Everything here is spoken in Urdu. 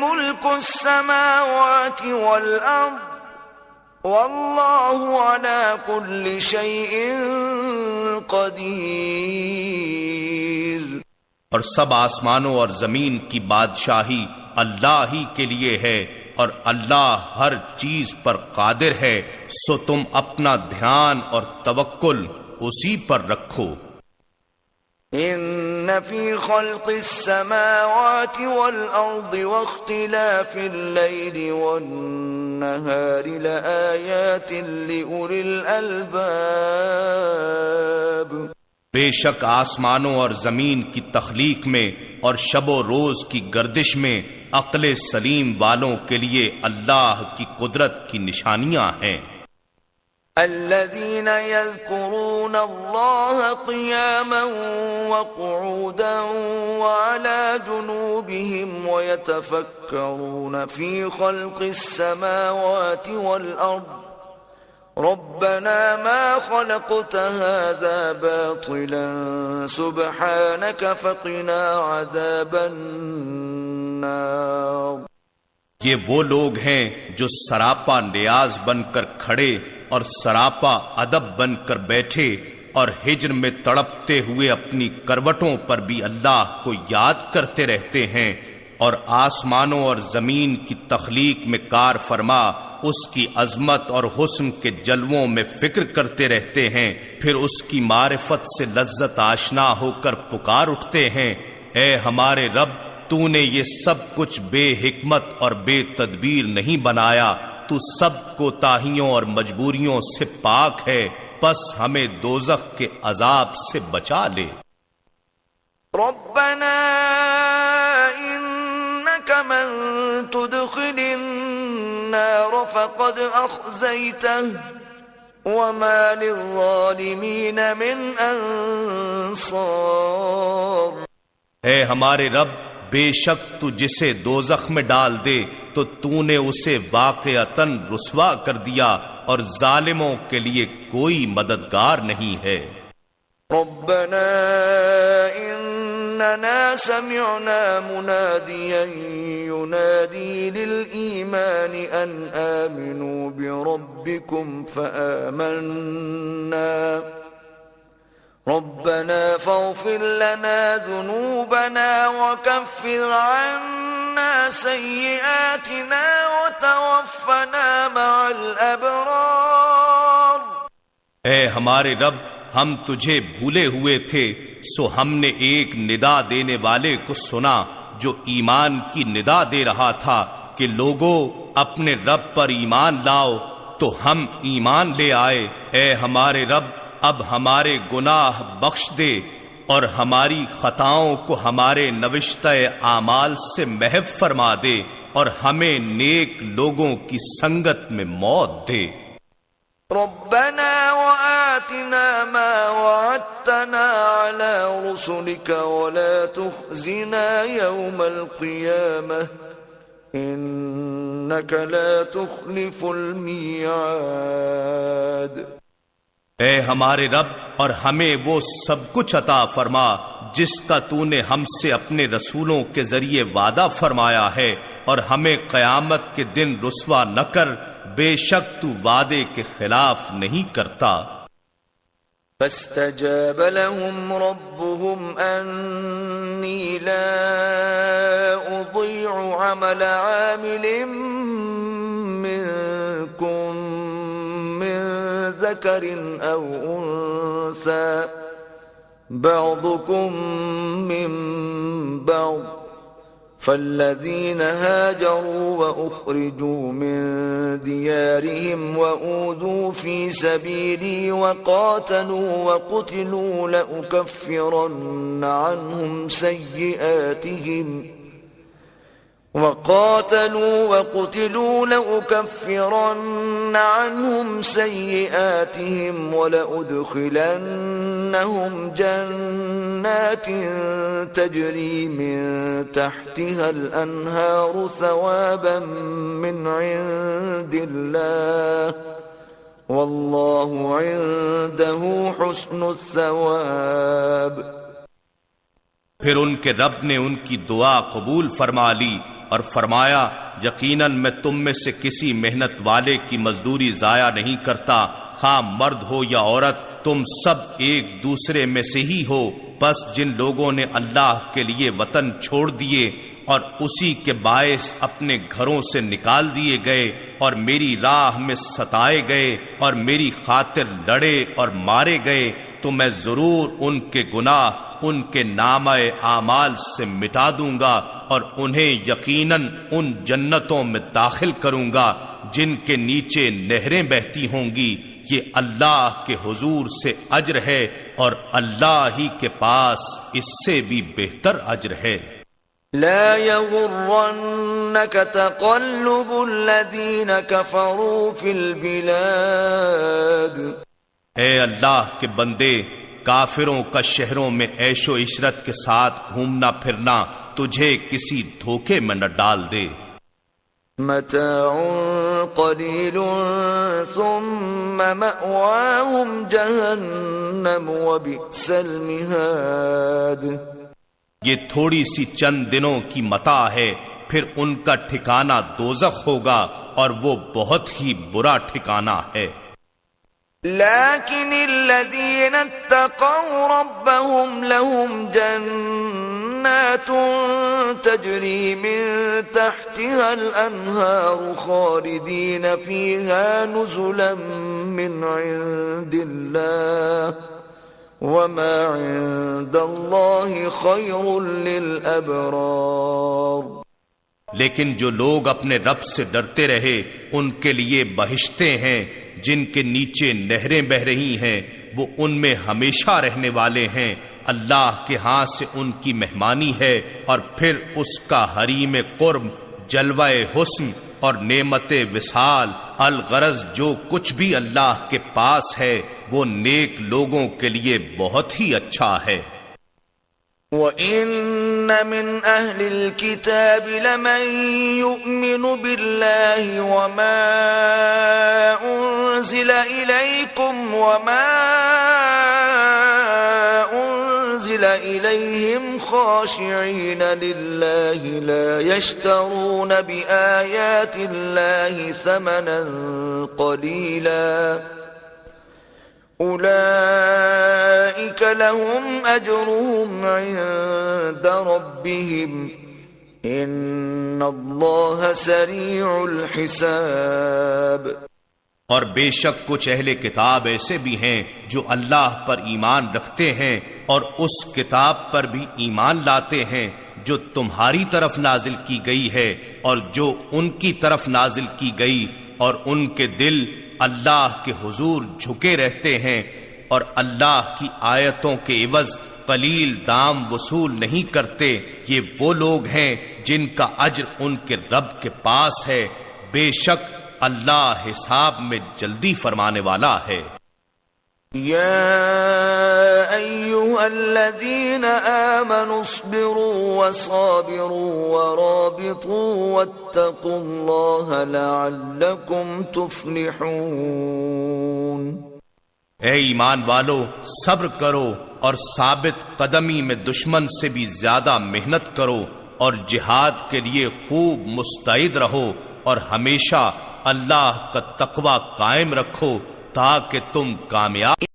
ملک السماوات والارض واللہ علی کل شیء قدیر. اور سب آسمانوں اور زمین کی بادشاہی اللہ ہی کے لیے ہے اور اللہ ہر چیز پر قادر ہے، سو تم اپنا دھیان اور توکل اسی پر رکھو. ان فی خلق السماوات والارض واختلاف اللیل والنہار لآیات لأولی الالباب. بے شک آسمانوں اور زمین کی تخلیق میں اور شب و روز کی گردش میں عقل سلیم والوں کے لیے اللہ کی قدرت کی نشانیاں ہیں. الذين يذكرون الله قياما وقعودا وعلى جنوبهم ويتفكرون في خلق السماوات والأرض ربنا ما خلقت هذا باطلا سبحانك فقنا عذاب النار. یہ وہ لوگ ہیں جو سراپا نیاز بن کر کھڑے اور سراپا ادب بن کر بیٹھے اور ہجر میں تڑپتے ہوئے اپنی کروٹوں پر بھی اللہ کو یاد کرتے رہتے ہیں، اور آسمانوں اور زمین کی تخلیق میں کار فرما اس کی عظمت اور حسن کے جلووں میں فکر کرتے رہتے ہیں، پھر اس کی معرفت سے لذت آشنا ہو کر پکار اٹھتے ہیں، اے ہمارے رب، تو نے یہ سب کچھ بے حکمت اور بے تدبیر نہیں بنایا، تو سب کوتاہیوں اور مجبوریوں سے پاک ہے، پس ہمیں دوزخ کے عذاب سے بچا لے. ربنا انك من تدخل النار فقد اخزيته وما للظالمین من انصار. اے ہمارے رب، بے شک تو جسے دوزخ میں ڈال دے تو تو نے اسے واقعتاً رسوا کر دیا اور ظالموں کے لیے کوئی مددگار نہیں ہے. ربنا اننا سمعنا منادیا ینادی للایمان ان آمنوا بربکم فآمنا ربنا فاغفر لنا ذنوبنا وكفر عنا سيئاتنا وتوفنا مع الأبرار. اے ہمارے رب، ہم تجھے بھولے ہوئے تھے، سو ہم نے ایک ندا دینے والے کو سنا جو ایمان کی ندا دے رہا تھا کہ لوگوں اپنے رب پر ایمان لاؤ، تو ہم ایمان لے آئے. اے ہمارے رب، اب ہمارے گناہ بخش دے اور ہماری خطاؤں کو ہمارے نوشتہ اعمال سے محو فرما دے اور ہمیں نیک لوگوں کی سنگت میں موت دے. ربنا وآتنا ما وعدتنا على رسلك ولا تخزنا يوم القيامة إنك لا تخلف الميعاد. اے ہمارے رب، اور ہمیں وہ سب کچھ عطا فرما جس کا تو نے ہم سے اپنے رسولوں کے ذریعے وعدہ فرمایا ہے، اور ہمیں قیامت کے دن رسوا نہ کر، بے شک تو وعدے کے خلاف نہیں کرتا. فاستجاب لهم ربهم أني لا أضيع عمل عامل منكم من ذكر أو أنثى بعضكم من بعض فالذين هاجروا وأخرجوا من ديارهم وأوذوا في سبيلي وقاتلوا وقتلوا لأكفرن عنهم سيئاتهم ولأدخلنهم جنات تجري من تحتها الأنهار ثوابا من عند الله والله عنده حسن الثواب. پھر ان کے رب نے ان کی دعا قبول فرما لی اور فرمایا یقیناً میں تم میں سے کسی محنت والے کی مزدوری ضائع نہیں کرتا، خواہ مرد ہو یا عورت، تم سب ایک دوسرے میں سے ہی ہو۔ بس جن لوگوں نے اللہ کے لیے وطن چھوڑ دیے اور اسی کے باعث اپنے گھروں سے نکال دیے گئے اور میری راہ میں ستائے گئے اور میری خاطر لڑے اور مارے گئے، تو میں ضرور ان کے گناہ ان کے نامہ اعمال سے مٹا دوں گا اور انہیں یقیناً ان جنتوں میں داخل کروں گا جن کے نیچے نہریں بہتی ہوں گی۔ یہ اللہ کے حضور سے اجر ہے اور اللہ ہی کے پاس اس سے بھی بہتر اجر ہے۔ لا يغرنك تقلب الذين كفروا في البلاد۔ اے اللہ کے بندے، کافروں کا شہروں میں عیش و عشرت کے ساتھ گھومنا پھرنا تجھے کسی دھوکے میں نہ ڈال دے۔ متاع قلیل ثم مأواهم جہنم وبئس المہاد۔ یہ تھوڑی سی چند دنوں کی متاع ہے، پھر ان کا ٹھکانہ دوزخ ہوگا اور وہ بہت ہی برا ٹھکانہ ہے۔ لیکن الذین اتقوا ربهم لهم جنات تجری من تحتها الانہار خالدین فیها نزلا من عند اللہ وما عند اللہ خیر للابرار۔ لیکن جو لوگ اپنے رب سے ڈرتے رہے ان کے لیے بہشتیں ہیں جن کے نیچے نہریں بہ رہی ہیں، وہ ان میں ہمیشہ رہنے والے ہیں، اللہ کے ہاں سے ان کی مہمانی ہے، اور پھر اس کا حریم قرب، جلوہ حسن اور نعمت وصال، الغرض جو کچھ بھی اللہ کے پاس ہے وہ نیک لوگوں کے لیے بہت ہی اچھا ہے۔ وَإِنَّ مِنْ أَهْلِ الْكِتَابِ لَمَنْ يُؤْمِنُ بِاللَّهِ وَمَا أُنزِلَ إِلَيْكُمْ وَمَا أُنزِلَ إِلَيْهِمْ خَاشِعِينَ لِلَّهِ لَا يَشْتَرُونَ بِآيَاتِ اللَّهِ ثَمَنًا قَلِيلًا اولئک لهم اجرهم عند ربهم ان اللہ سریع الحساب۔ اور بے شک کچھ اہل کتاب ایسے بھی ہیں جو اللہ پر ایمان رکھتے ہیں اور اس کتاب پر بھی ایمان لاتے ہیں جو تمہاری طرف نازل کی گئی ہے اور جو ان کی طرف نازل کی گئی، اور ان کے دل اللہ کے حضور جھکے رہتے ہیں اور اللہ کی آیتوں کے عوض قلیل دام وصول نہیں کرتے۔ یہ وہ لوگ ہیں جن کا اجر ان کے رب کے پاس ہے، بے شک اللہ حساب میں جلدی فرمانے والا ہے۔ یا ایھا الذین آمنوا اصبروا وصابروا ورابطوا واتقوا اللہ لعلکم تفلحون۔ اے ایمان والو، صبر کرو اور ثابت قدمی میں دشمن سے بھی زیادہ محنت کرو اور جہاد کے لیے خوب مستعد رہو اور ہمیشہ اللہ کا تقوی قائم رکھو تاکہ تم کامیاب